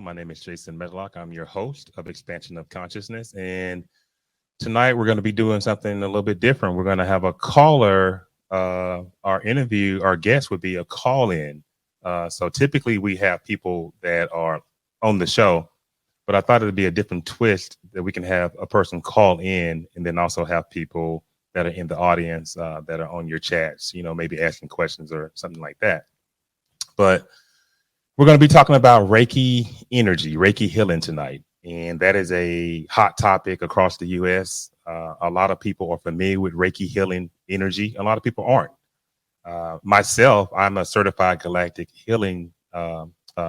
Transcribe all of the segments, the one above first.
My name is Jason Medlock. I'm your host of Expansion of Consciousness. And tonight we're going to be doing something a little bit different. We're going to have a caller. Our guest would be a call in. So typically we have people that are on the show, but I thought it'd be a different twist that we can have a person call in and then also have people that are in the audience that are on your chats, maybe asking questions or something like that. But we're going to be talking about Reiki energy, Reiki healing tonight. And that is a hot topic across the U.S. A lot of people are familiar with Reiki healing energy. A lot of people aren't. Myself, I'm a certified galactic healing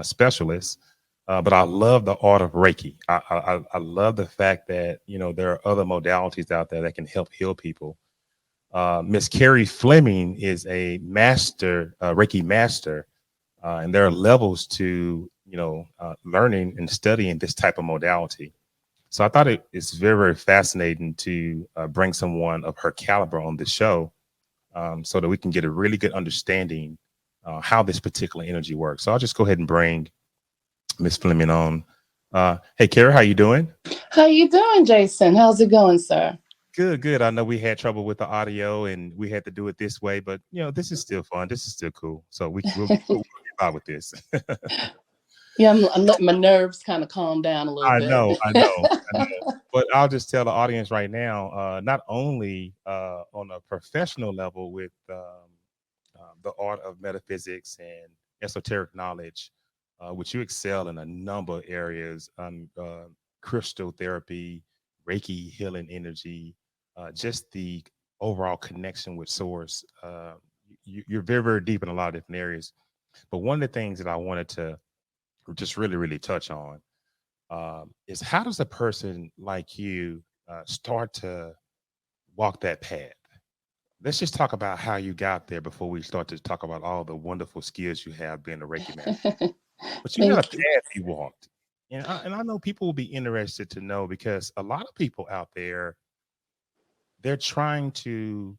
specialist, but I love the art of Reiki. I love the fact that, there are other modalities out there that can help heal people. Miss Carri Fleming is a master, Reiki master. And there are levels to, learning and studying this type of modality. So I thought it's very, very fascinating to bring someone of her caliber on the show so that we can get a really good understanding how this particular energy works. So I'll just go ahead and bring Miss Fleming on. Hey, Carri, how you doing? How you doing, Jason? How's it going, sir? Good, good. I know we had trouble with the audio and we had to do it this way, but this is still fun. This is still cool. So we'll get by with this. Yeah, I'm letting my nerves kind of calm down a little I bit. know, I know, I know. But I'll just tell the audience right now, not only on a professional level with the art of metaphysics and esoteric knowledge, which you excel in a number of areas, crystal therapy, Reiki healing energy, just the overall connection with source. You're very, very deep in a lot of different areas. But one of the things that I wanted to just really, really touch on is how does a person like you start to walk that path? Let's just talk about how you got there before we start to talk about all the wonderful skills you have being a Reiki master. But you got a Thank you. path you walked. And I know people will be interested to know because a lot of people out there, they're trying to,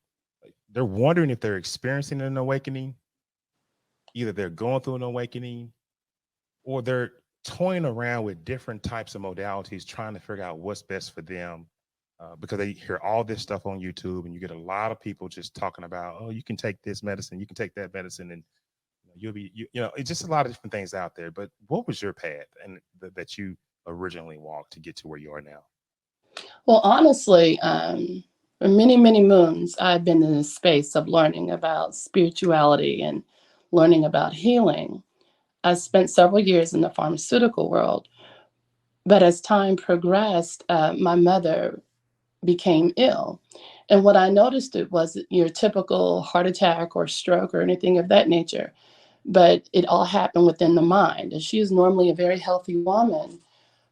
they're wondering if they're experiencing an awakening. Either they're going through an awakening or they're toying around with different types of modalities, trying to figure out what's best for them. Because they hear all this stuff on YouTube, and you get a lot of people just talking about, oh, you can take this medicine, you can take that medicine, and you'll be, it's just a lot of different things out there. But what was your path and that you originally walked to get to where you are now? Well, honestly, for many, many moons, I've been in the space of learning about spirituality and learning about healing. I spent several years in the pharmaceutical world, but as time progressed, my mother became ill. And what I noticed it was your typical heart attack or stroke or anything of that nature, but it all happened within the mind. And she is normally a very healthy woman,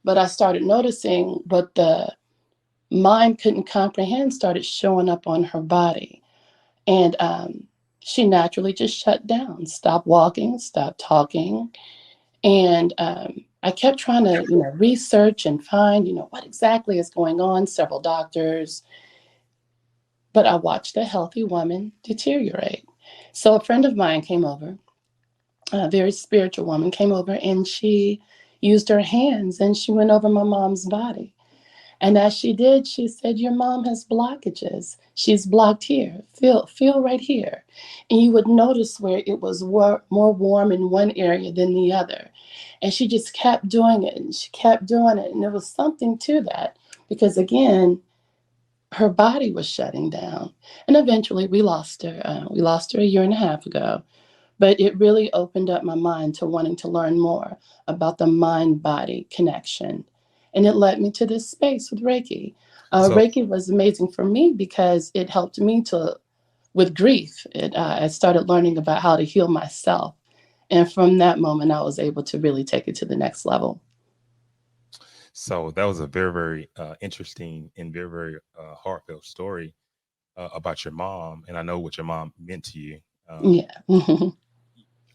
but I started noticing what the mind couldn't comprehend started showing up on her body. And she naturally just shut down, stopped walking, stopped talking. And I kept trying to, research and find, what exactly is going on, several doctors, but I watched a healthy woman deteriorate. So a friend of mine came over, a very spiritual woman came over, and she used her hands and she went over my mom's body. And as she did, she said, "Your mom has blockages. She's blocked here. Feel right here." And you would notice where it was more warm in one area than the other. And she just kept doing it and she kept doing it. And there was something to that because, again, her body was shutting down. And eventually we lost her. We lost her a year and a half ago. But it really opened up my mind to wanting to learn more about the mind body connection. And it led me to this space with Reiki. So, Reiki was amazing for me because it helped me with grief. I started learning about how to heal myself. And from that moment, I was able to really take it to the next level. so that was a very, very interesting and very, very heartfelt story about your mom. And I know what your mom meant to you. Um, Yeah. Mhm.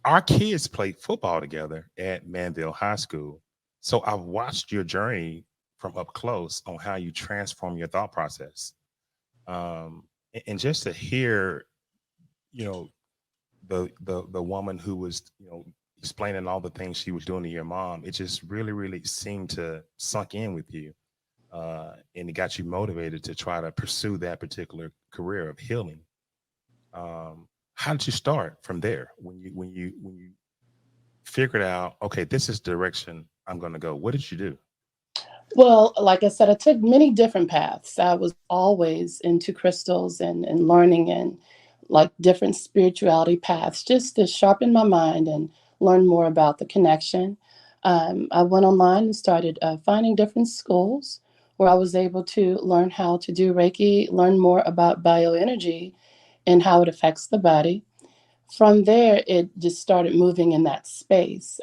our kids played football together at Manville High School. So I've watched your journey from up close on how you transform your thought process. And just to hear, you know, the woman who was, explaining all the things she was doing to your mom, it just really, really seemed to sunk in with you. And it got you motivated to try to pursue that particular career of healing. How did you start from there when you figured out, okay, this is the direction I'm going to go? What did you do? Well, like I said, I took many different paths. I was always into crystals and learning and like different spirituality paths just to sharpen my mind and learn more about the connection. I went online and started finding different schools where I was able to learn how to do Reiki, learn more about bioenergy and how it affects the body. From there, it just started moving in that space.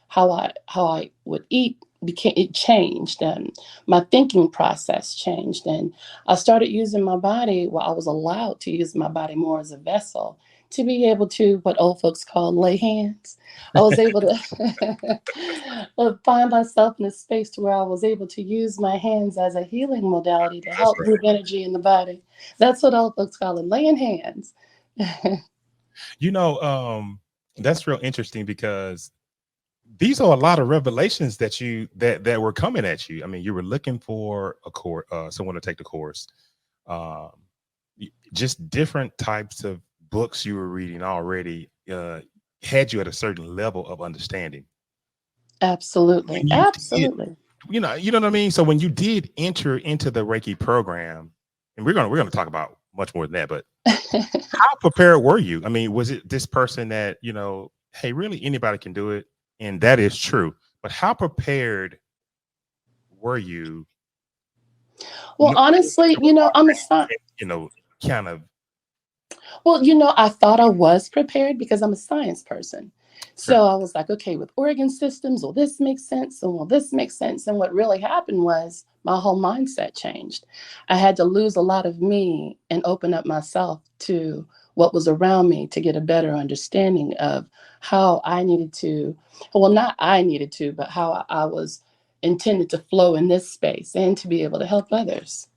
How I would eat became it changed, and my thinking process changed, and I started using my body. Well, I was allowed to use my body more as a vessel to be able to what old folks call lay hands. I was able to find myself in a space to where I was able to use my hands as a healing modality to That's help right. move energy in the body. That's what old folks call it, laying hands. You know, that's real interesting because these are a lot of revelations that were coming at you. I mean, you were looking for a course, someone to take the course. Um, just different types of books you were reading already had you at a certain level of understanding. Absolutely. When you did, Absolutely. you know what I mean. So when you did enter into the Reiki program, and we're gonna talk about much more than that, but how prepared were you? I mean, was it this person that, hey, really anybody can do it? And that is true. But how prepared were you? Well, Knowing what honestly, you were I'm a already, sci- kind of well, I thought I was prepared because I'm a science person. sure. So I was like, okay, with organ systems, will this make sense? And will this make sense? And what really happened was my whole mindset changed. I had to lose a lot of me and open up myself to what was around me to get a better understanding of how I needed to, well, not I needed to, but how I was intended to flow in this space and to be able to help others.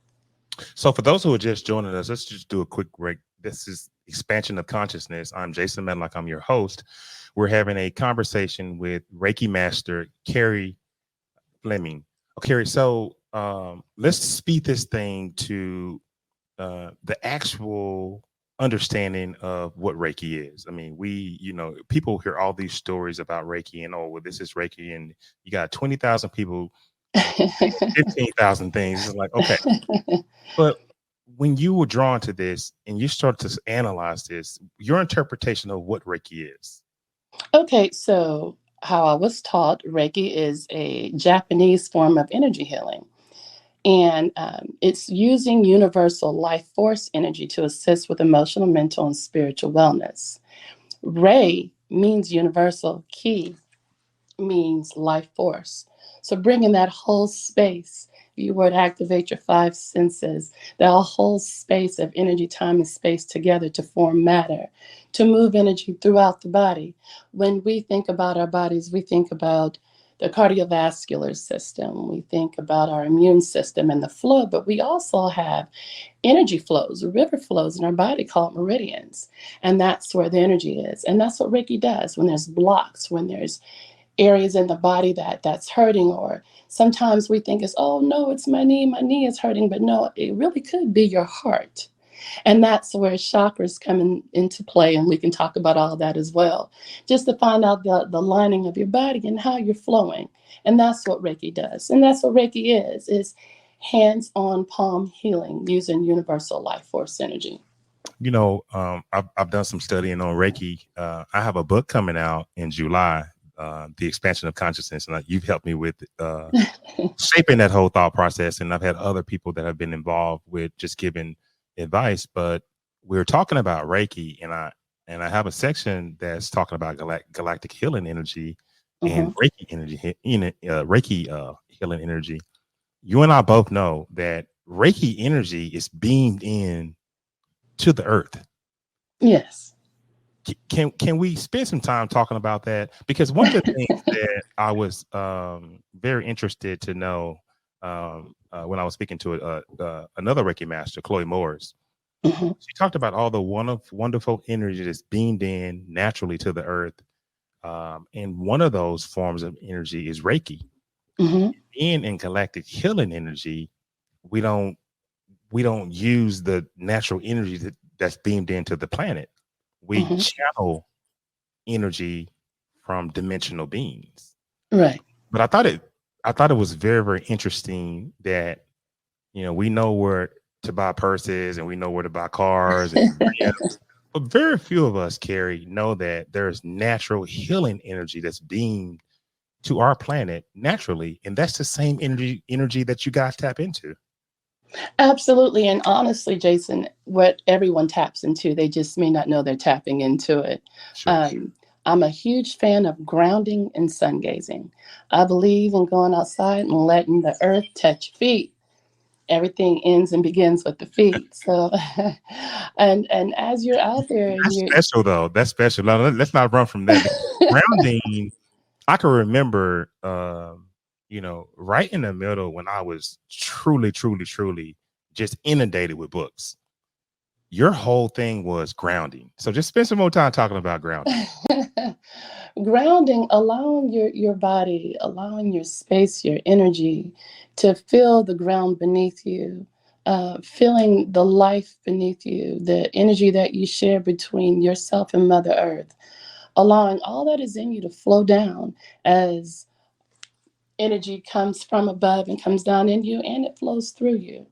So for those who are just joining us, let's just do a quick break. This is Expansion of Consciousness. I'm Jason Medlock. I'm your host. We're having a conversation with Reiki Master Carri Fleming. Okay, Carri, so let's speed this thing to the actual understanding of what Reiki is. I mean, people hear all these stories about Reiki and, oh, well, this is Reiki, and you got 20,000 people, 15,000 things. It's like, okay, but when you were drawn to this and you started to analyze this, your interpretation of what Reiki is. Okay, so how I was taught, Reiki is a Japanese form of energy healing. And it's using universal life force energy to assist with emotional, mental, and spiritual wellness. Rei means universal, ki means life force. So bringing that whole space, you would activate your five senses, that whole space of energy, time, and space together to form matter, to move energy throughout the body. When we think about our bodies, we think about the cardiovascular system, we think about our immune system and the flow, but we also have energy flows, river flows in our body called meridians. And that's where the energy is. And that's what Reiki does when there's blocks, when there's areas in the body that's hurting, or sometimes we think it's, oh no, it's my knee is hurting, but no, it really could be your heart. And that's where chakras come into play, and we can talk about all that as well, just to find out the lining of your body and how you're flowing. And that's what Reiki does, and that's what Reiki is hands-on palm healing using universal life force energy. I've done some studying on Reiki. I have a book coming out in July, The Expansion of Consciousness, and you've helped me with shaping that whole thought process. And I've had other people that have been involved with just giving advice. But we're talking about Reiki, and I have a section that's talking about galactic healing energy and Mhm. Reiki energy, Reiki healing energy. You and I both know that Reiki energy is beamed in to the earth. Yes. Can we spend some time talking about that? Because one of the things that I was very interested to know when I was speaking to another Reiki master, Chloe Morris, Mhm. she talked about all the wonderful energy that's beamed in naturally to the earth And one of those forms of energy is Reiki. Hmm. In galactic healing energy, we don't we don't use the natural energy that's beamed into the planet. We Hmm. channel energy from dimensional beings. Right. But I thought it was very, very interesting that we know where to buy purses and we know where to buy cars and rims, but very few of us, Carrie, know that there's natural healing energy that's beamed to our planet naturally, and that's the same energy that you guys tap into. Absolutely. And honestly, Jason, what everyone taps into, they just may not know they're tapping into it. Sure. I'm a huge fan of grounding and sun gazing. I believe in going outside and letting the earth touch feet. Everything ends and begins with the feet. So, and as you're out there and That's you're, special, though. That's special. Now, let's not run from that. Because grounding, I can remember, right in the middle when I was truly, truly, truly just inundated with books. Your whole thing was grounding. So just spend some more time talking about grounding. grounding, allowing your body, allowing your space, your energy to feel the ground beneath you, feeling the life beneath you, the energy that you share between yourself and Mother Earth, allowing all that is in you to flow down as energy comes from above and comes down in you and it flows through you.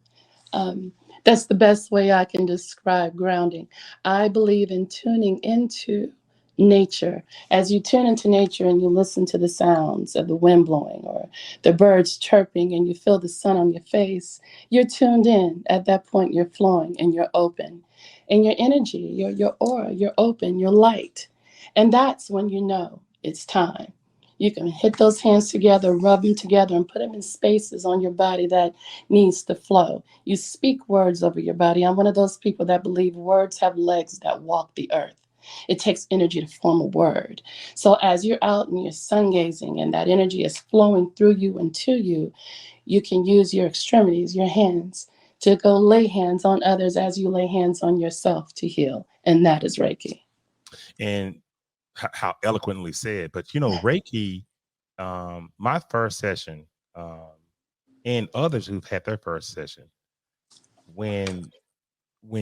Um, that's the best way I can describe grounding. I believe in tuning into nature. As you tune into nature and you listen to the sounds of the wind blowing or the birds chirping and you feel the sun on your face, you're tuned in. At that point, you're flowing and you're open. And your energy, your aura, you're open, you're light. And that's when you know it's time. You can hit those hands together, rub them together, and put them in spaces on your body that needs to flow. You speak words over your body. I'm one of those people that believe words have legs that walk the earth. It takes energy to form a word. So as you're out and you're sun gazing and that energy is flowing through you and to you, you can use your extremities, your hands, to go lay hands on others as you lay hands on yourself to heal. And that is Reiki. And how eloquently said. But Reiki, my first session, um, and others who've had their first session, when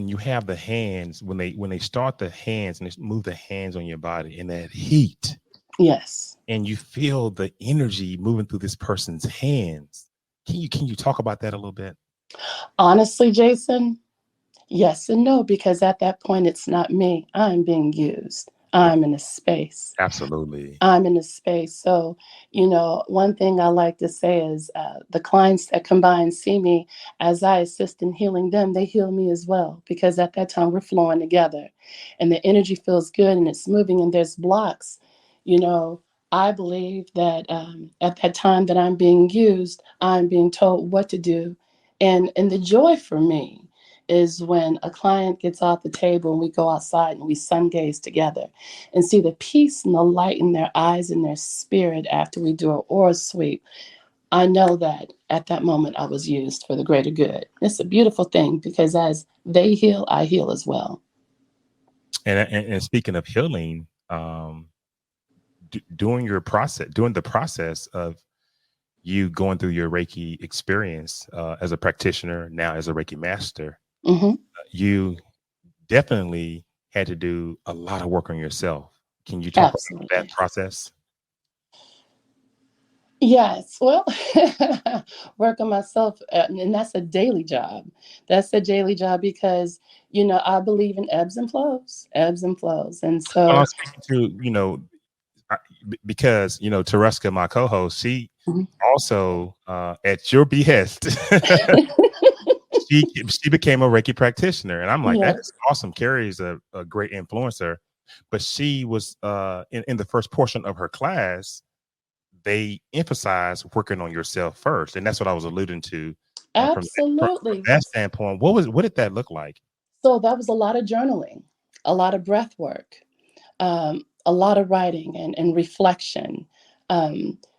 you have the hands, when they start the hands and they move the hands on your body and that heat, Yes. and you feel the energy moving through this person's hands. Can you talk about that a little bit? Honestly, Jason, yes and no, because at that point, it's not me. I'm being used. Right. I'm in a space. Absolutely. I'm in a space. So, one thing I like to say is the clients that come by and see me as I assist in healing them, they heal me as well, because at that time we're flowing together and the energy feels good and it's moving and there's blocks. You know, I believe that at that time that I'm being used, I'm being told what to do. And the joy for me is when a client gets off the table and we go outside and we sun gaze together and see the peace and the light in their eyes and their spirit after we do an aura sweep. I know that at that moment I was used for the greater good. It's a beautiful thing because as they heal, I heal as well. And speaking of healing, during the process of you going through your Reiki experience as a practitioner, now as a Reiki master, Hmm. you definitely had to do a lot of work on yourself. Can you talk about that Absolutely. process? Yes. Well, work on myself. And that's a daily job. That's a daily job because, I believe in ebbs and flows, ebbs and flows. And Well, I'm so, speaking to, because, Tereska, my co-host, she mhm. also, at your behest, she became a Reiki practitioner. And I'm like, that is Yes. awesome. Carrie is a great influencer. But she was in the first portion of her class, they emphasize working on yourself first. And that's what I was alluding to from Absolutely. that standpoint. What did that look like? So that was a lot of journaling, a lot of breath work, a lot of writing and reflection.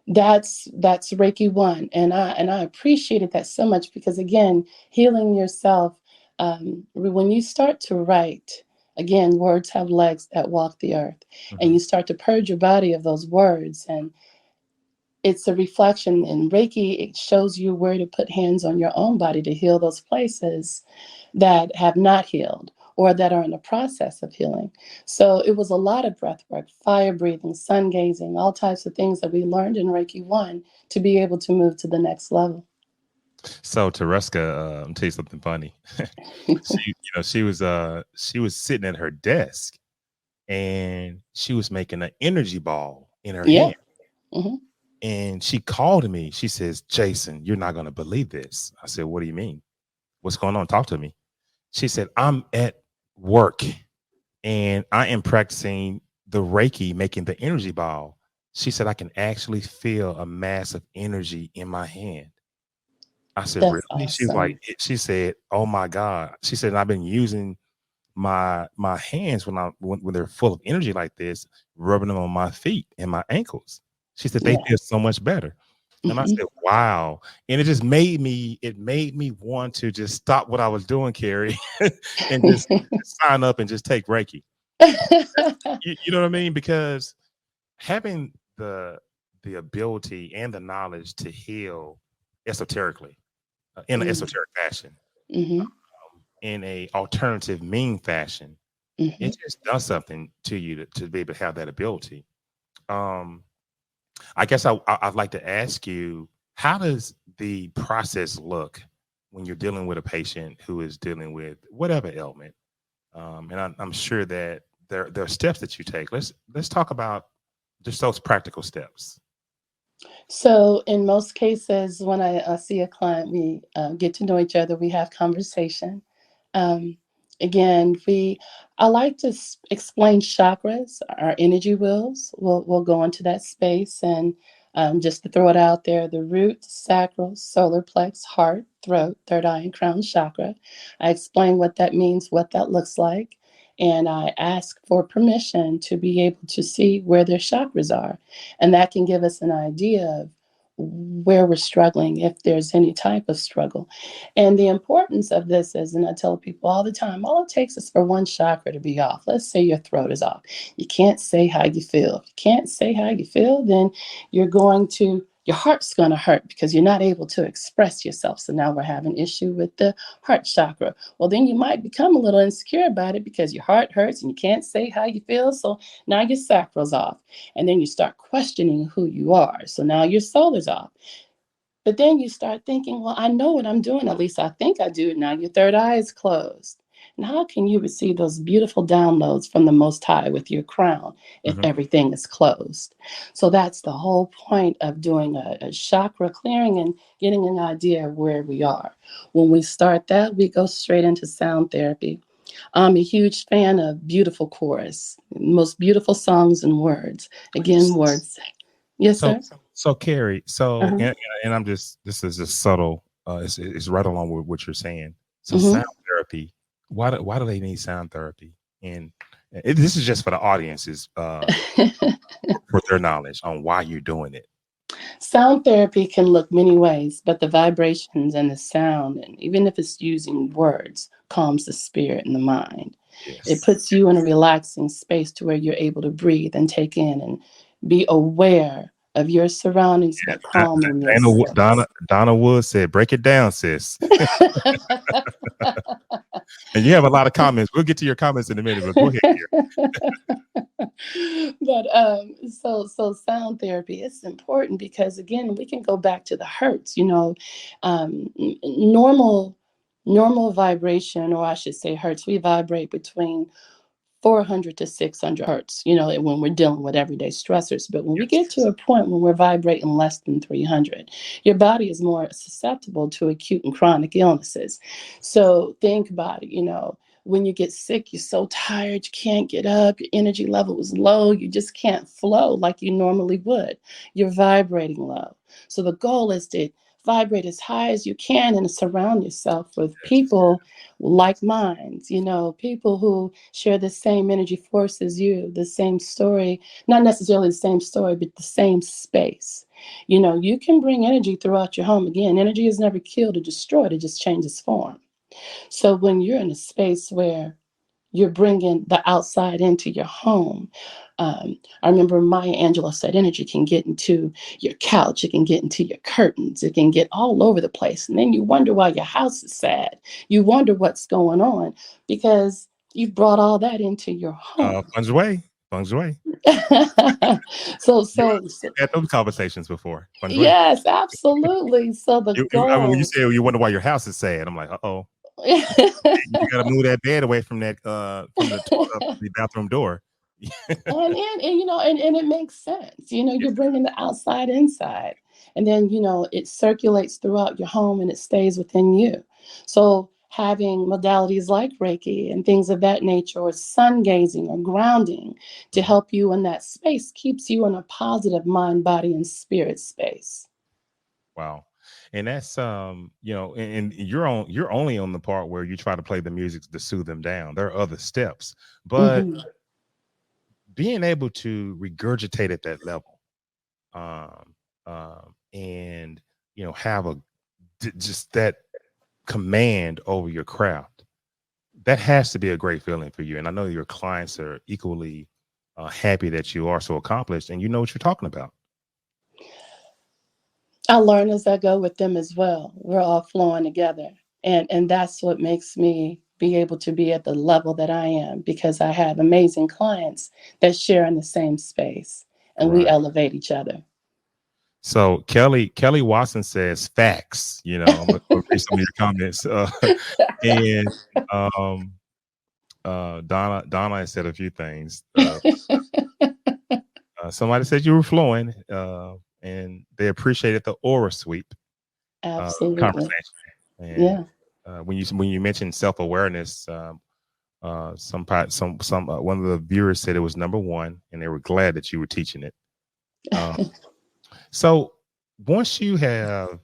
That's Reiki one, and I appreciated that so much because again, healing yourself. When you start to write, Again, words have legs that walk the earth. And Hmm. you start to purge your body of those words. And it's a reflection in Reiki. It shows you where to put hands on your own body to heal those places that have not healed or that are in the process of healing. So it was a lot of breath work, fire breathing, sun gazing, all types of things that we learned in Reiki 1 to be able to move to the next level. So Tereska, I'll tell you something funny. She was sitting at her desk and she was making an energy ball in her Yeah. hand. Hmm. And she called me. She says, Jason, you're not going to believe this. I said, what do you mean? What's going on? Talk to me. She said, I'm at work and I am practicing the Reiki, making the energy ball. She said, I can actually feel a mass of energy in my hand. I said, That's really? She was like, awesome. she said, oh my God. She said, I've been using my hands when they're full of energy like this, rubbing them on my feet and my ankles. She said they Yeah. feel so much better. And I Hmm. said, wow. And it made me want to just stop what I was doing, Carrie, and just sign up and just take Reiki. You know what I mean? Because having the ability and the knowledge to heal esoterically, in an Mm. esoteric fashion, Hmm. in a alternative mean fashion, Hmm. it just does something to you to be able to have that ability. Um, I guess I'd like to ask you, how does the process look when you're dealing with a patient who is dealing with whatever ailment? And I'm sure that there are steps that you take. Let's talk about just those practical steps. So, in most cases, when I see a client, we get to know each other, we have conversation. Um, again, I like to explain chakras, our energy wheels. We'll go into that space and just to throw it out there, the root, sacral, solar plex, heart, throat, third eye, and crown chakra. I explain what that means, what that looks like, and I ask for permission to be able to see where their chakras are. And that can give us an idea of where we're struggling, if there's any type of struggle. And the importance of this is, and I tell people all the time, all it takes is for one chakra to be off. Let's say your throat is off. You can't say how you feel. If you can't say how you feel, then your heart's going to hurt because you're not able to express yourself. So now we're having issue with the heart chakra. Well, then you might become a little insecure about it because your heart hurts and you can't say how you feel. So now your sacral's off. And then you start questioning who you are. So now your soul is off. But then you start thinking, well, I know what I'm doing. At least I think I do. Now your third eye is closed. And how can you receive those beautiful downloads from the Most High with your crown if Hmm. everything is closed? So that's the whole point of doing a chakra clearing and getting an idea of where we are. When we start that, we go straight into sound therapy. I'm a huge fan of beautiful chorus, most beautiful songs and words. Again, words. Yes, So, sir. so Carrie, Uh-huh. and I'm just, this is just subtle. It's right along with what you're saying. So Hmm. sound therapy. Why do they need sound therapy? And this is just for the audiences, for their knowledge on why you're doing it. Sound therapy can look many ways, but the vibrations and the sound, and even if it's using words, calms the spirit and the mind. It Yes. puts you in a relaxing space to where you're able to breathe and take in and be aware of your surroundings, but Da- calm in your Dana, space. Donna Wood said, "Break it down, sis." And you have a lot of comments. We'll get to your comments in a minute, but go ahead, Carrie. But so sound therapy is important because again we can go back to the hertz, normal vibration, or I should say hertz, we vibrate between 400 to 600 hertz, when we're dealing with everyday stressors. But when we get to a point when we're vibrating less than 300, your body is more susceptible to acute and chronic illnesses. So think about it, when you get sick, you're so tired, you can't get up, your energy level is low, you just can't flow like you normally would. You're vibrating low. So the goal is to vibrate as high as you can and surround yourself with people like minds, people who share the same energy force as you, the same story, not necessarily the same story, but the same space. You can bring energy throughout your home. Again, energy is never killed or destroyed, it just changes form. So when you're in a space where you're bringing the outside into your home. I remember Maya Angelou said energy can get into your couch, it can get into your curtains, it can get all over the place. And then you wonder why your house is sad. You wonder what's going on because you've brought all that into your home. Feng Shui. Feng Shui. so, You, so, so, you had those conversations before. Feng Shui. yes, absolutely. So the I mean, when you goal. say you wonder why your house is sad, I'm like, oh, you got to move that bed away from that the bathroom door. And you know, and it makes sense. You know, Yes. you're bringing the outside inside, and then you know it circulates throughout your home and it stays within you. So having modalities like Reiki and things of that nature, or sun gazing or grounding, to Mhm. help you in that space keeps you in a positive mind, body, and spirit space. Wow. And that's and you're only on the part where you try to play the music to soothe them down. There are other steps, but Hmm. being able to regurgitate at that level, and have just that command over your craft, that has to be a great feeling for you. And I know your clients are equally happy that you are so accomplished and you know what you're talking about. I learn as I go with them as well. We're all flowing together. And that's what makes me be able to be at the level that I am because I have amazing clients that share in the same space and we Right. elevate each other. So Kelly Watson says facts. I'm gonna read some of your comments. And um, Donna has said a few things. Somebody said you were flowing, and they appreciated the aura sweep Absolutely. conversation. And Yeah. when you mentioned self awareness, one of the viewers said it was number one, and they were glad that you were teaching it. Um, so once you have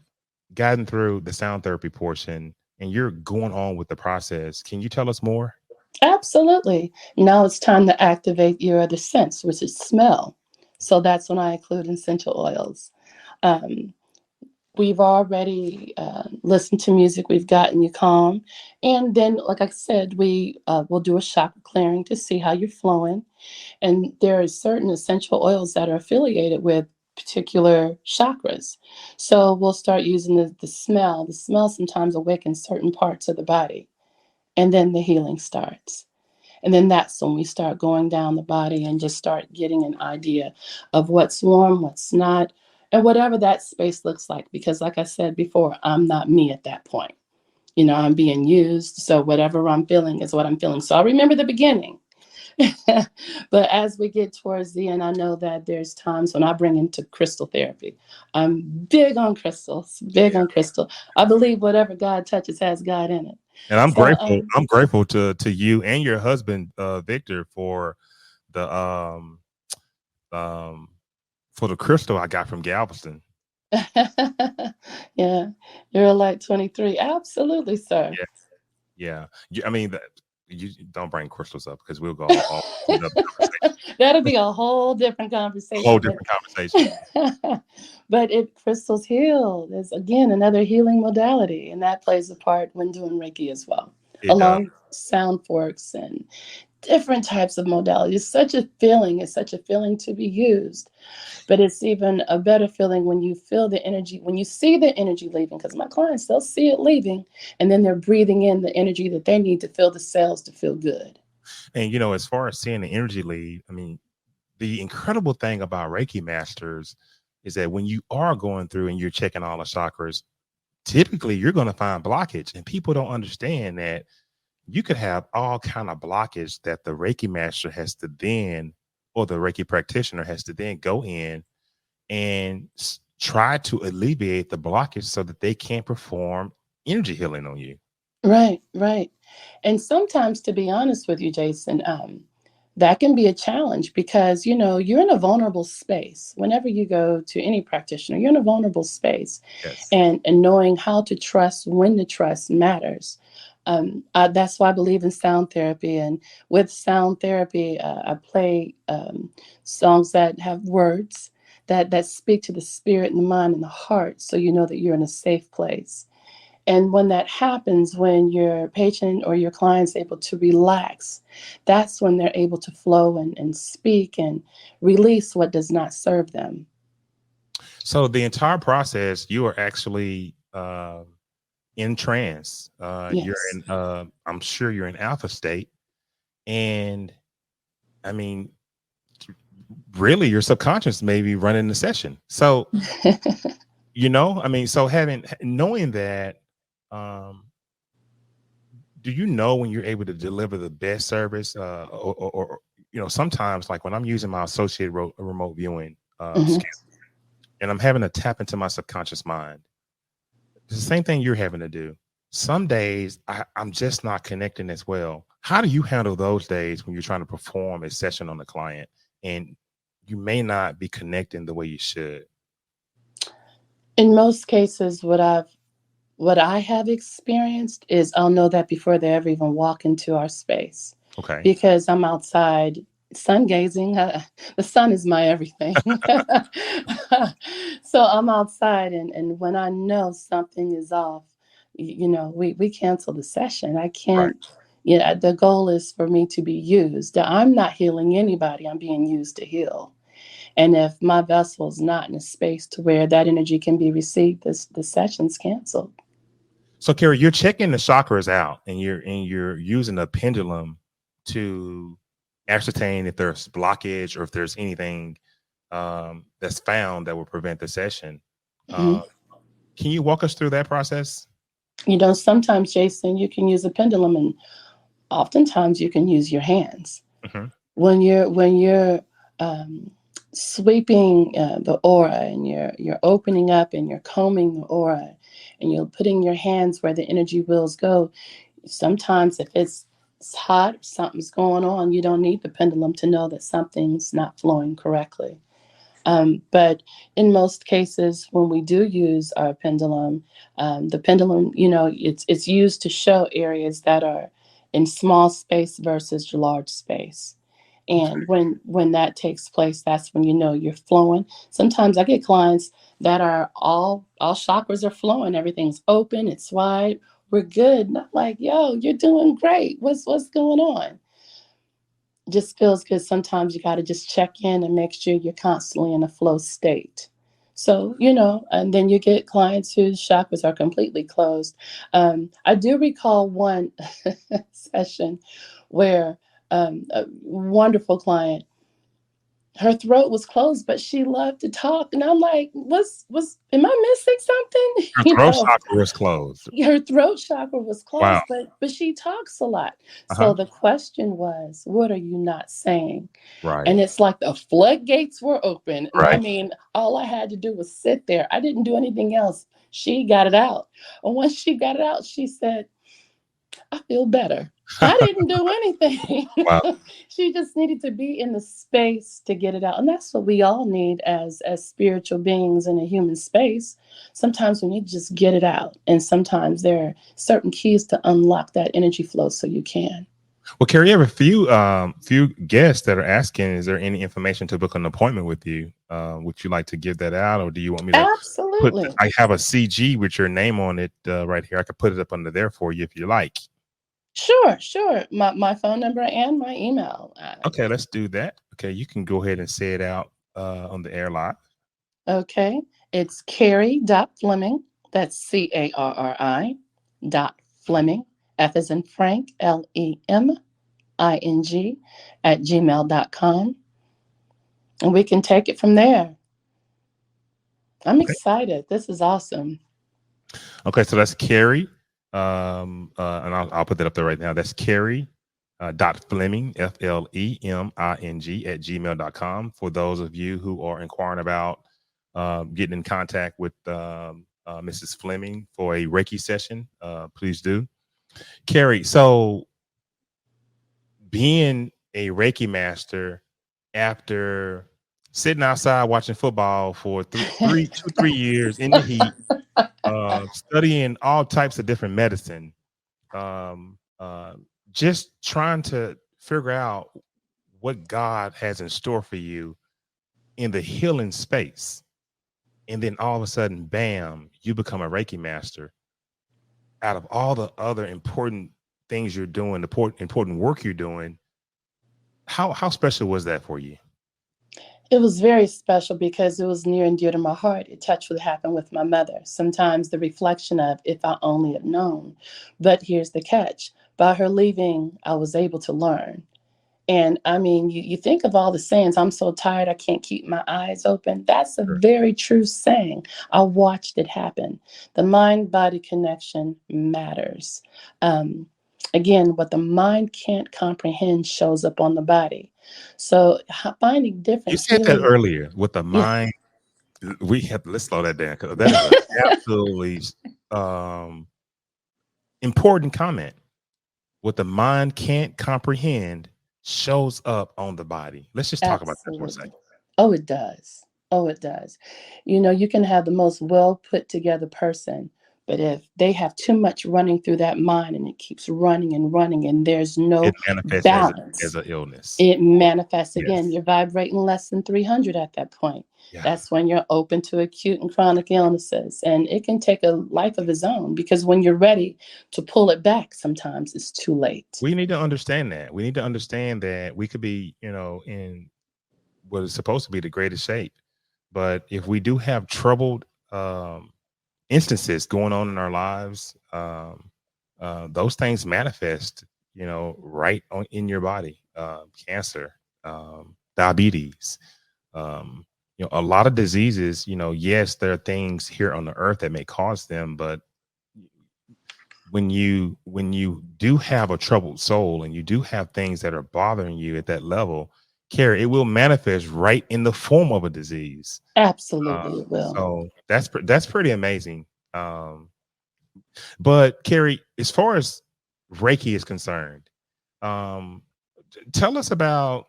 gotten through the sound therapy portion and you're going on with the process, can you tell us more? Absolutely. Now it's time to activate your other sense, which is smell. So that's when I include essential oils. Um, we've already listened to music, we've gotten you calm, and then like I said, we will do a chakra clearing to see how you're flowing, and there are certain essential oils that are affiliated with particular chakras. So we'll start using the smell sometimes awakens certain parts of the body, and then the healing starts. And then that's when we start going down the body and just start getting an idea of what's warm, what's not, and whatever that space looks like. Because, like I said before, I'm not me at that point. You know, I'm being used. So, whatever I'm feeling is what I'm feeling. So, I remember the beginning. But as we get towards the end, I know that there's times when I bring into crystal therapy. I'm big on crystals, big Yeah. on crystal. I believe whatever God touches has God in it. And I'm So, grateful. I'm grateful to you and your husband, Victor, the um um for the crystal I got from Galveston. yeah, you're like 23. Absolutely, sir. Yeah, yeah. I mean, you don't bring crystals up because we'll go all another conversation, That'll be a whole different a whole conversation. different conversation. But it crystals heal. There's again another healing modality, and that plays a part when doing Reiki as well, It does. along sound forks and different types of modalities. It's such a feeling. It's such a feeling to be used. But it's even a better feeling when you feel the energy, when you see the energy leaving, because my clients, they'll see it leaving, and then they're breathing in the energy that they need to fill the cells to feel good. And as far as seeing the energy lead, I mean, the incredible thing about Reiki masters is that when you are going through and you're checking all the chakras, typically you're going to find blockage, and people don't understand that you could have all kind of blockage that the Reiki master has to then, or the Reiki practitioner has to then go in and try to alleviate the blockage so that they can perform energy healing on you. Right, right. And sometimes, to be honest with you, Jason, that can be a challenge because, you know, you're in a vulnerable space. Whenever you go to any practitioner, you're in a vulnerable space. Yes. And knowing how to trust, when to trust matters. That's why I believe in sound therapy. And with sound therapy, I play songs that have words that speak to the spirit and the mind and the heart. So you know that you're in a safe place. And when that happens, when your patient or your client's able to relax, that's when they're able to flow and speak and release what does not serve them. So the entire process, you are actually in trance. You're Yes. in, I'm sure you're in alpha state. And I mean, really, your subconscious may be running the session. So, I mean, so knowing that, do you know when you're able to deliver the best service, or sometimes like when I'm using my associated remote viewing Mhm. skill and I'm having to tap into my subconscious mind, it's the same thing you're having to do. Some days I'm just not connecting as well. How do you handle those days when you're trying to perform a session on a client and you may not be connecting the way you should? In most cases, what I have experienced is I'll know that before they ever even walk into our space, Okay. because I'm outside sun gazing. The sun is my everything. So I'm outside, and when I know something is off, we cancel the session. I Right. can't. Yeah, the goal is for me to be used. I'm not healing anybody. I'm being used to heal. And if my vessel is not in a space to where that energy can be received, the session's canceled. So, Carrie, you're checking the chakras out, and you're using a pendulum to ascertain if there's blockage or if there's anything that's found that will prevent the session. Mhm. Uh, can you walk us through that process? Sometimes, Jason, you can use a pendulum, and oftentimes you can use your hands. Hmm. When you're um, sweeping the aura, and you're opening up and you're combing the aura, and you're putting your hands where the energy wheels go. Sometimes if it's hot, something's going on, you don't need the pendulum to know that something's not flowing correctly. But in most cases, when we do use our pendulum, the pendulum, it's used to show areas that are in small space versus large space. And when that takes place, that's when you're flowing. Sometimes I get clients that are all chakras are flowing, everything's open, it's wide, we're good. And I'm like, yo, you're doing great. What's going on? Just feels good. Sometimes you got to just check in and make sure you're constantly in a flow state. So, and then you get clients whose chakras are completely closed. I do recall one session where a wonderful client, her throat was closed, but she loved to talk. And I'm like, am I missing something? Your throat chakra is closed. Her throat chakra was Wow. closed, but she talks a lot. So Uh-huh. the question was, what are you not saying? Right. And it's like the floodgates were open. And I Right. mean, all I had to do was sit there. I didn't do anything else. She got it out. And once she got it out, she said, I feel better. I didn't do anything. Wow. She just needed to be in the space to get it out. And that's what we all need as spiritual beings in a human space. Sometimes we need to just get it out. And sometimes there are certain keys to unlock that energy flow so you can. Well, Carrie, you have a few guests that are asking, is there any information to book an appointment with you? Would you like to give that out, or do you want me to Absolutely. I have a CG with your name on it right here. I could put it up under there for you if you like. Sure, sure. My phone number and my email. Okay, let's do that. Okay, you can go ahead and say it out on the air live. Okay. It's Carri.Fleming. That's Carri Fleming. F as in Frank, Leming at gmail.com. And we can take it from there. I'm Okay. excited. This is awesome. Okay, so that's Carrie. And I'll put that up there right now. That's Carri dot Fleming, Fleming at gmail.com. For those of you who are inquiring about getting in contact with Mrs. Fleming for a Reiki session, please do. Carrie, so being a Reiki master after sitting outside watching football for 3 years in the heat, studying all types of different medicine, um, uh, just trying to figure out what God has in store for you in the healing space. And then all of a sudden, bam, you become a Reiki master. out of all the other important things you're doing, the important work you're doing, how special was that for you? It was very special because it was near and dear to my heart. It touched what happened with my mother. Sometimes the reflection of, if I only had known. But here's the catch: by her leaving, I was able to learn. And I mean, you think of all the sayings, I'm so tired, I can't keep my eyes open. That's a Sure. very true saying. I watched it happen. The mind body connection matters. Um, Again, what the mind can't comprehend shows up on the body. So finding You different said that healing. earlier with the Yeah, mind. Let's slow that down because that is an absolutely um, important comment. What the mind can't comprehend shows up on the body. Let's just talk about that for a absolutely. second. Oh, it does. Oh, it does. You can have the most well put together person, but if they have too much running through that mind and it keeps running and running and there's It no manifests as balance, an illness. it manifests again. Yes. You're vibrating less than 300 at that point. Yeah. That's when you're open to acute and chronic illnesses. And it can take a life of its own because when you're ready to pull it back, sometimes it's too late. We need to understand that. We need to understand that we could be, in what is supposed to be the greatest shape. But if we do have troubled instances going on in our lives, those things manifest, right in your body. Cancer, diabetes, a lot of diseases. Yes, there are things here on the earth that may cause them, but when you do have a troubled soul and you do have things that are bothering you at that level, Carrie, it will manifest right in the form of a disease. Absolutely, it will. So that's pretty amazing. Um, but Carrie, as far as Reiki is concerned, um, tell us about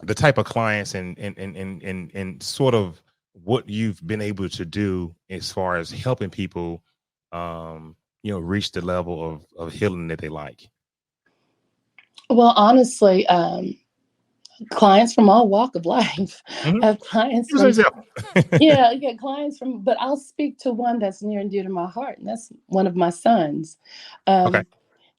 the type of clients and sort of what you've been able to do as far as helping people, reach the level of healing that they like. Well, honestly, clients from all walk of life Mhm. have clients Give us an from, example. yeah, clients from, but I'll speak to one that's near and dear to my heart, and that's one of my sons. Okay. um,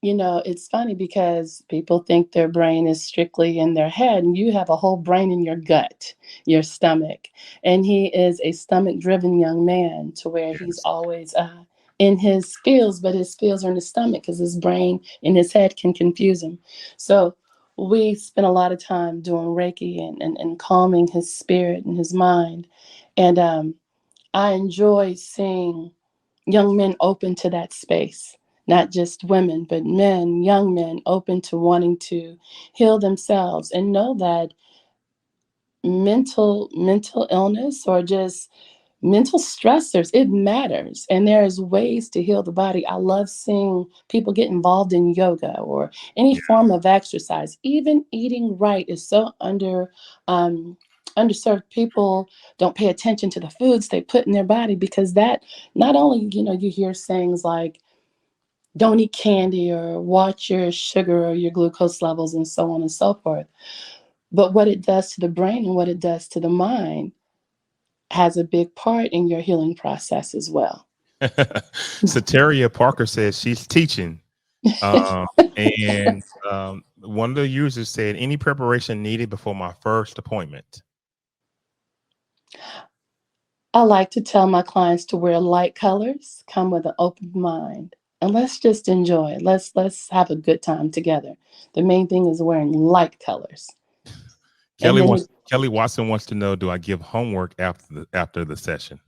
it's funny because people think their brain is strictly in their head, and you have a whole brain in your gut, your stomach. And he is a stomach driven young man to where he's Yes. always in his feels, but his feels are in his stomach because his brain in his head can confuse him. So we spent a lot of time doing Reiki and calming his spirit and his mind. And I enjoy seeing young men open to that space, not just women, but men, young men open to wanting to heal themselves and know that mental illness or just mental stressors, it matters, and there's ways to heal the body. I love seeing people get involved in yoga or any Yeah. form of exercise. Even eating right is so um underserved. People don't pay attention to the foods they put in their body because that, not only, you hear sayings like don't eat candy or watch your sugar or your glucose levels and so on and so forth, but what it does to the brain and what it does to the mind has a big part in your healing process as well. Soteria Parker says she's teaching. And one of the users said, any preparation needed before my first appointment? I like to tell my clients to wear light colors, come with an open mind, and let's just enjoy. Let's have a good time together. The main thing is wearing light colors. And then Kelly Watson wants to know, do I give homework after the session?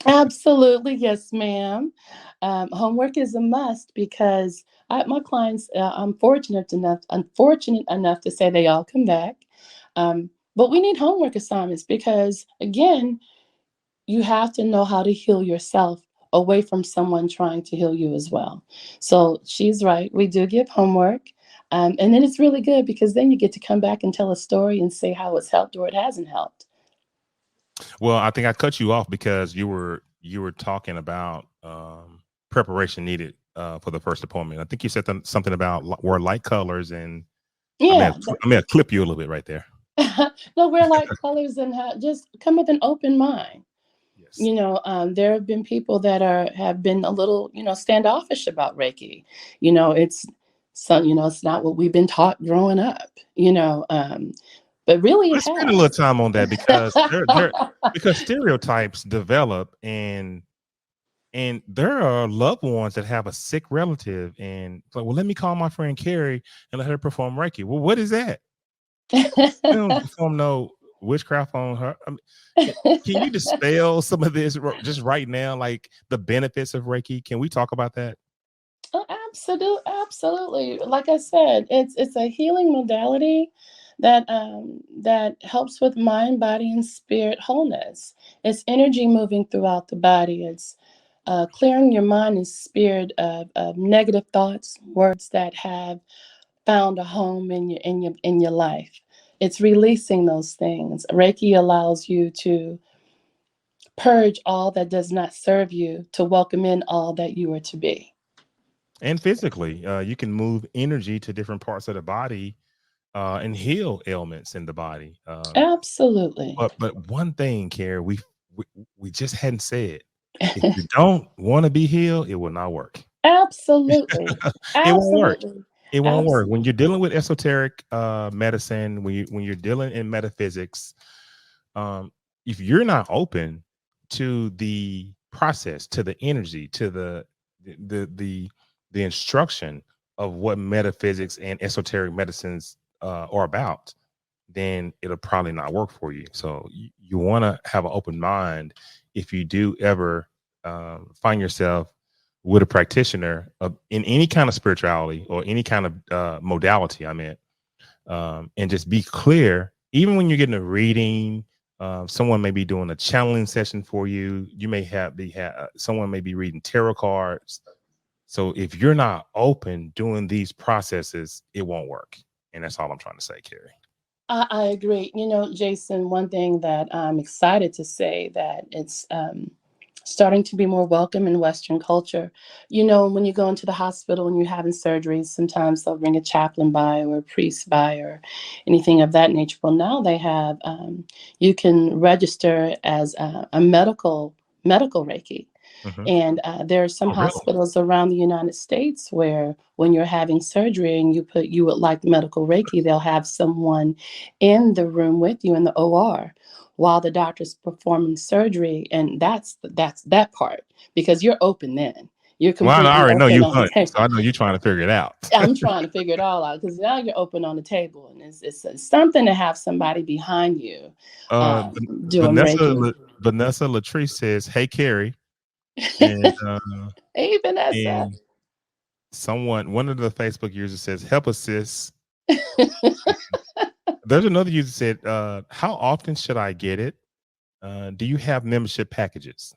absolutely, yes, ma'am. Homework is a must because my clients, I'm unfortunate enough to say they all come back. But we need homework assignments because, again, you have to know how to heal yourself away from someone trying to heal you as well. So she's right. We do give homework. And then it's really good because then you get to come back and tell a story and say how it's helped or it hasn't helped. Well, I think I cut you off because you were talking about preparation needed for the first appointment. I think you said something about wear light colors, and I may Yeah. have, I may have clipped you a little bit right there. No, wear light colors and just come with an open mind. Yes. There have been people that have been a little, standoffish about Reiki. It's it's not what we've been taught growing up. But really, it Let's spend a little has. time on that because they're because stereotypes develop, and there are loved ones that have a sick relative, and it's like, well, let me call my friend Carrie and let her perform Reiki. Well, what is that? We don't perform no witchcraft on her. I mean, can you dispel some of this just right now, like the benefits of Reiki? Can we talk about that? Oh, absolutely. Like I said, it's a healing modality that helps with mind, body, and spirit wholeness. It's energy moving throughout the body. It's clearing your mind and spirit of negative thoughts, words that have found a home in your life. It's releasing those things. Reiki allows you to purge all that does not serve you to welcome in all that you are to be. And physically, you can move energy to different parts of the body and heal ailments in the body. Absolutely. But one thing, Carrie, we we just hadn't said. If you don't want to be healed, it will not work. Absolutely. It won't work. Absolutely. It won't work. When Absolutely. you're dealing with esoteric medicine, when you're dealing in metaphysics, um, if you're not open to the process, to the energy, to the the the instruction of what metaphysics and esoteric medicines are about, then it'll probably not work for you. So you want to have an open mind if you do ever find yourself with a practitioner in any kind of spirituality or any kind of modality. I mean, and just be clear. Even when you're getting a reading, someone may be doing a channeling session for you. You may someone may be reading tarot cards. So if you're not open doing these processes, it won't work. And that's all I'm trying to say, Carrie. I agree. Jason, one thing that I'm excited to say that it's starting to be more welcome in Western culture. When you go into the hospital and you're having surgeries, sometimes they'll bring a chaplain by or a priest by or anything of that nature. Well, now they have, you can register as a medical Reiki. Mm-hmm. And there are some Oh, really? hospitals around the United States where when you're having surgery and you would like medical Reiki, they'll have someone in the room with you in the OR while the doctor's performing surgery. And that's that part because you're open then. You're Well, I completely already know open you on the hunt, table. so I know you're trying to figure it out. I'm trying to figure it all out because now you're open on the table and it's something to have somebody behind you uh, um, doing Vanessa Reiki. Vanessa Latrice says, "Hey, Carrie," and Hey, Vanessa. and one of the Facebook users says, "Help us, sis." There's another user said, "How often should I get it? Do you have membership packages?"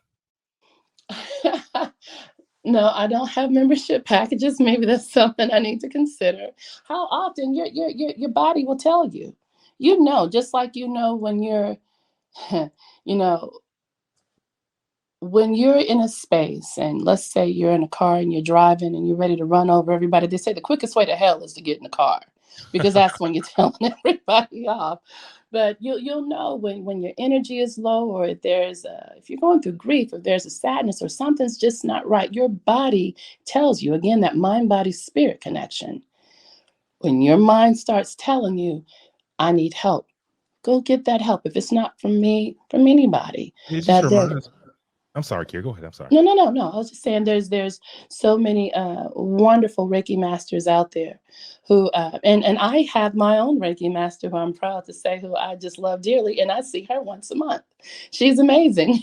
No, I don't have membership packages. Maybe that's something I need to consider. How often your body will tell you. Just like when you're, you know, when you're in a space and let's say you're in a car and you're driving and you're ready to run over everybody, they say the quickest way to hell is to get in the car because that's when you're telling everybody off. But you'll know when your energy is low or if you're going through grief, if there's a sadness or something's just not right, your body tells you again that mind body spirit connection. When your mind starts telling you, I need help, go get that help. If it's not from me, from anybody, It just that there reminds. I'm sorry, Kier. Go ahead. I'm sorry. no. I was just saying there's so many wonderful Reiki masters out there who and I have my own Reiki master who I'm proud to say who I just love dearly and I see her once a month. She's amazing.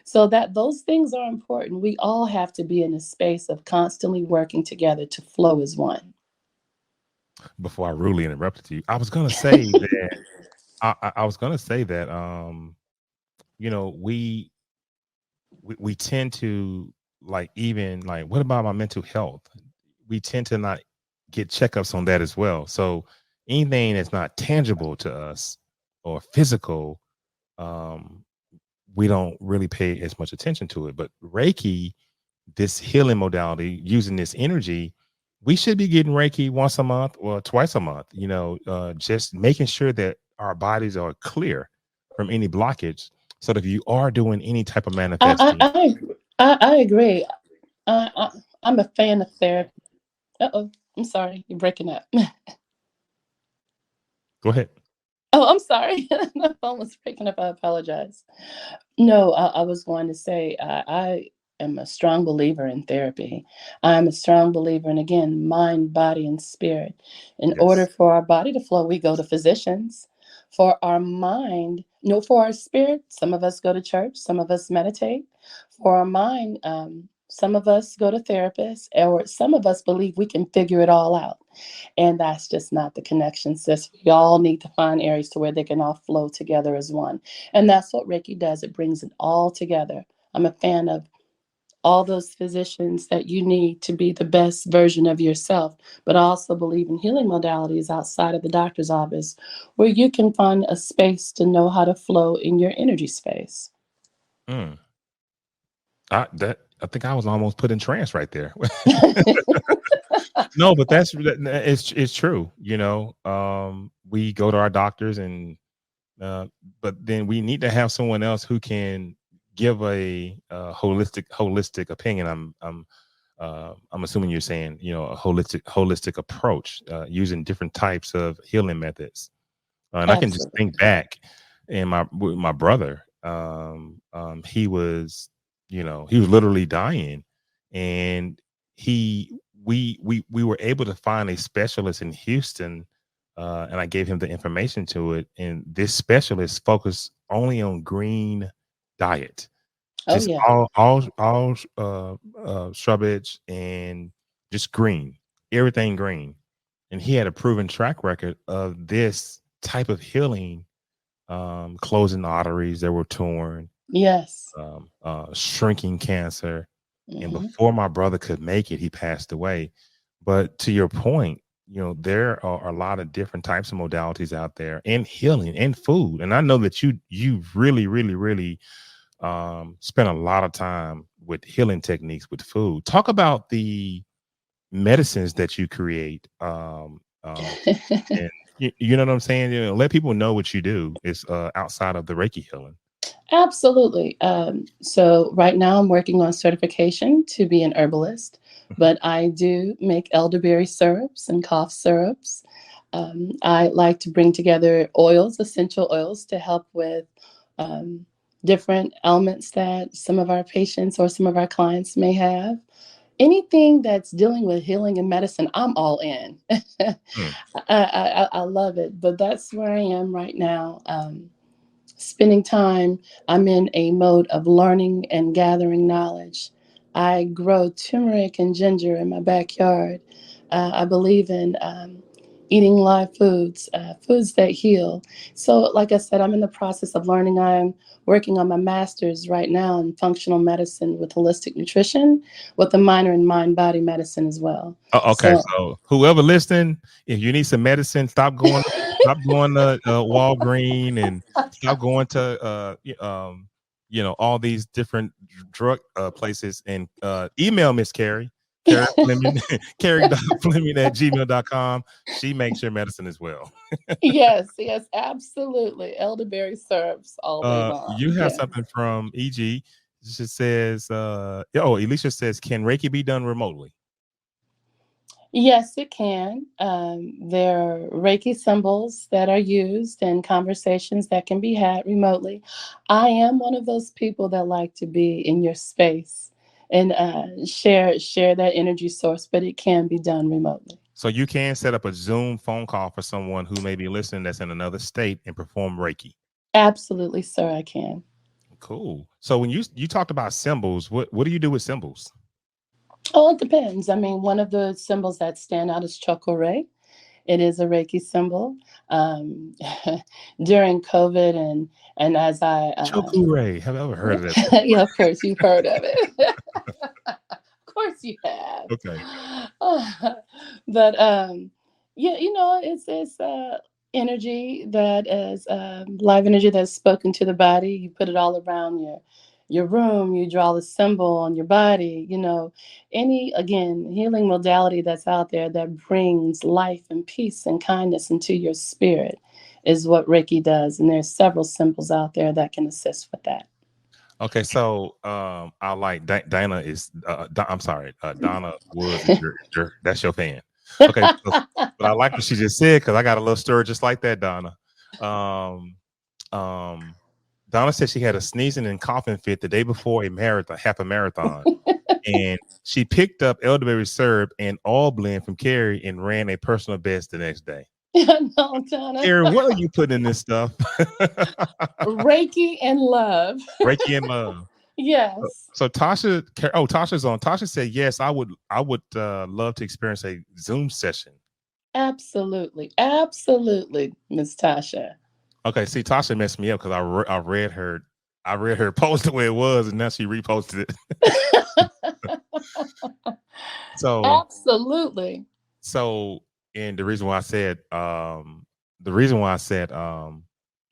So that those things are important. We all have to be in a space of constantly working together to flow as one. Before I rudely interrupted you, I was gonna say that I was gonna say that you know, we tend to like even like what about my mental health? We tend to not get checkups on that as well. So anything that's not tangible to us or physical, um, we don't really pay as much attention to it. But Reiki, this healing modality, using this energy, we should be getting Reiki once a month or twice a month. Just making sure that our bodies are clear from any blockage. so that if you are doing any type of I manifesting, I I, I agree. I'm a fan of therapy. Uh-oh, I'm sorry, you're breaking up. go ahead. Oh, I'm sorry. My phone was breaking up. I apologize. No, I was going to say I am a strong believer in therapy. I'm a strong believer in, again, mind, body, and spirit. In order Yes. for our body to flow, we go to physicians. For our mind, no, for our spirit, some of us go to church, some of us meditate. For our mind, some of us go to therapists, or some of us believe we can figure it all out. And that's just not the connection, sis. We all need to find areas to where they can all flow together as one. And that's what Reiki does. It brings it all together. I'm a fan of all those physicians that you need to be the best version of yourself, but I also believe in healing modalities outside of the doctor's office where you can find a space to know how to flow in your energy space. Mm. I think I was almost put in trance right there. No, but it's true. We go to our doctors and but then we need to have someone else who can give a, holistic opinion. I'm assuming you're saying, a holistic approach, using different types of healing methods. And I can just think Absolutely. back and with my brother, he was, he was literally dying, and he we were able to find a specialist in Houston, and I gave him the information to it, and this specialist focused only on green diet, Oh, just yeah. all shrubage and just green, everything green, and he had a proven track record of this type of healing, closing arteries that were torn, Yes. shrinking cancer. And Hmm. before my brother could make it, he passed away. But to your point, there are a lot of different types of modalities out there, and healing and food. And I know that you really, really, really, spend a lot of time with healing techniques with food. Talk about the medicines that you create, and you know what I'm saying. Let people know what you do is, outside of the Reiki healing. Absolutely. So right now I'm working on certification to be an herbalist, but I do make elderberry syrups and cough syrups. I like to bring together oils, essential oils, to help with um, different ailments that some of our patients or some of our clients may have. Anything that's dealing with healing and medicine, I'm all in. Mm. I love it, but that's where I am right now. Spending time, I'm in a mode of learning and gathering knowledge. I grow turmeric and ginger in my backyard. I believe in eating live foods, foods that heal. So, like I said, I'm in the process of learning. I'm working on my master's right now in functional medicine with holistic nutrition, with a minor in mind body medicine as well. Okay, So, so whoever listening, if you need some medicine, stop going to Walgreen, and stop going to all these different drug places, and email Miss Carrie, Carrie Fleming, Carrie.Fleming at gmail.com. She makes your medicine as well. yes, yes, absolutely. Elderberry syrups all day long. You have Yeah. something from EG. She says, Alicia says, can Reiki be done remotely? Yes, it can. There are Reiki symbols that are used and conversations that can be had remotely. I am one of those people that like to be in your space and share that energy source, but it can be done remotely. So you can set up a Zoom phone call for someone who may be listening that's in another state and perform Reiki. Absolutely, sir, I can. Cool. So when you talked about symbols, what do you do with symbols? Oh, it depends. I mean, one of the symbols that stand out is Chokore. It is a Reiki symbol. Um, during COVID and as I Chokure. Have I ever heard of that yeah, before? of course you've heard of it. Of course you have. Okay. But yeah, it's energy that is live energy that's spoken to the body. You put it all around your room. You draw the symbol on your body. Any, again, healing modality that's out there that brings life and peace and kindness into your spirit. is what Reiki does. And there's several symbols out there that can assist with that. Okay, so I like Dana is I'm sorry, Donna Woods is your that's your fan. Okay, so, but I like what she just said because I got a little story just like that, Donna. Um, um, Donna said she had a sneezing and coughing fit the day before a marathon, half a marathon, and she picked up elderberry syrup and all blend from Carrie and ran a personal best the next day. No, Donna. Carrie, what are you putting in this stuff? Reiki and love. Reiki and love. Yes. So Tasha's on. Tasha said, yes, I would love to experience a Zoom session. Absolutely. Absolutely, Miss Tasha. Okay, see, Tasha messed me up because I read her post the way it was, and now she reposted it. So absolutely. So, and the reason why I said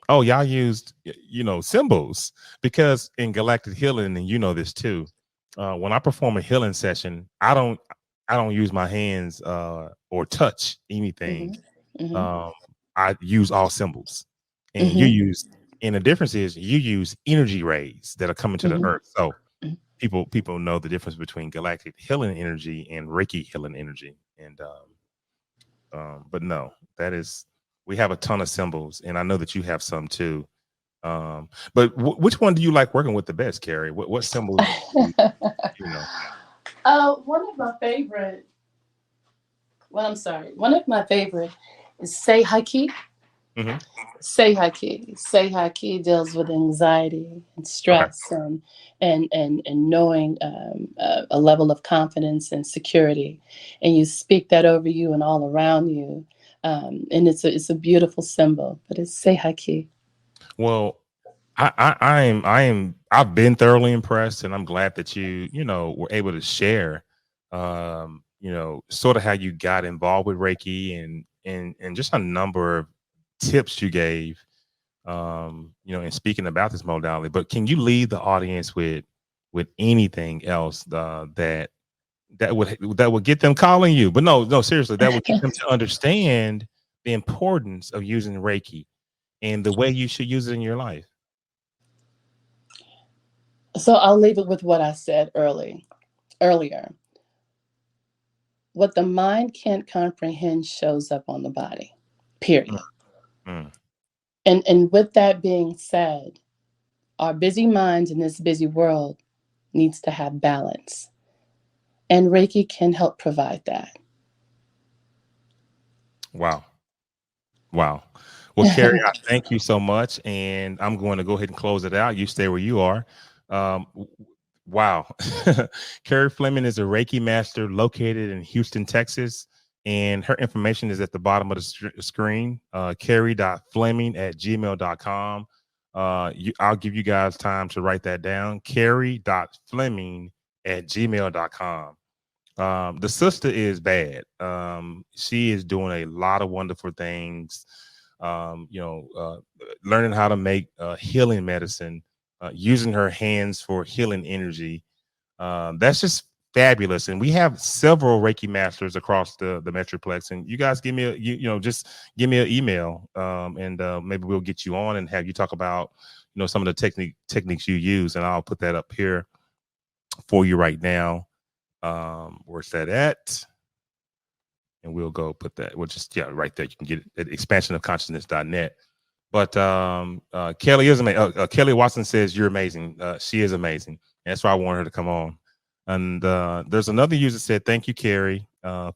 oh, y'all used symbols, because in galactic healing, and you know this too, when I perform a healing session, I don't use my hands or touch anything. I use all symbols, and and the difference is you use energy rays that are coming to the earth. So people know the difference between galactic healing energy and Reiki healing energy. And but no, we have a ton of symbols, and I know that you have some too. But which one do you like working with the best, Carrie? What symbols? One of my favorite. Well, I'm sorry. One of my favorite is Seihaki. Seihaki deals with anxiety and stress, and knowing a level of confidence and security, and you speak that over you and all around you, and it's a beautiful symbol. But it's Seihaki. Well, I've been thoroughly impressed, and I'm glad that you were able to share sort of how you got involved with Reiki and just a number of tips you gave in speaking about this modality. But can you leave the audience with anything else that would get them calling you? But no, seriously, that would get them to understand the importance of using Reiki and the way you should use it in your life. So I'll leave it with what I said earlier. What the mind can't comprehend shows up on the body, period. And with that being said, our busy minds in this busy world needs to have balance. And Reiki can help provide that. Wow. Well, Carrie, I thank you so much. And I'm going to go ahead and close it out. You stay where you are. Wow. Carri Fleming is a Reiki master located in Houston, Texas. And her information is at the bottom of the screen, carri.fleming@gmail.com. I'll give you guys time to write that down, carri.fleming@gmail.com. The sister is bad. She is doing a lot of wonderful things, learning how to make healing medicine, using her hands for healing energy. That's just fabulous. And we have several Reiki masters across the Metroplex, and you guys give me just give me an email, and maybe we'll get you on and have you talk about some of the techniques you use, and I'll put that up here for you right now. Where's that at? And we'll go put that. We'll just right there. You can get it at expansionofconsciousness.net. But Kelly is amazing. Kelly Watson says you're amazing. She is amazing. And that's why I wanted her to come on. And there's another user that said, thank you, Carri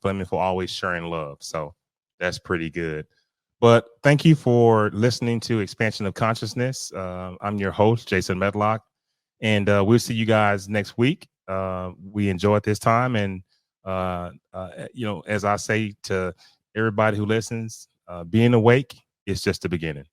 Fleming, for always sharing love. So that's pretty good. But thank you for listening to Expansion of Consciousness. I'm your host, Jason Medlock. And we'll see you guys next week. We enjoyed this time. And, as I say to everybody who listens, being awake is just the beginning.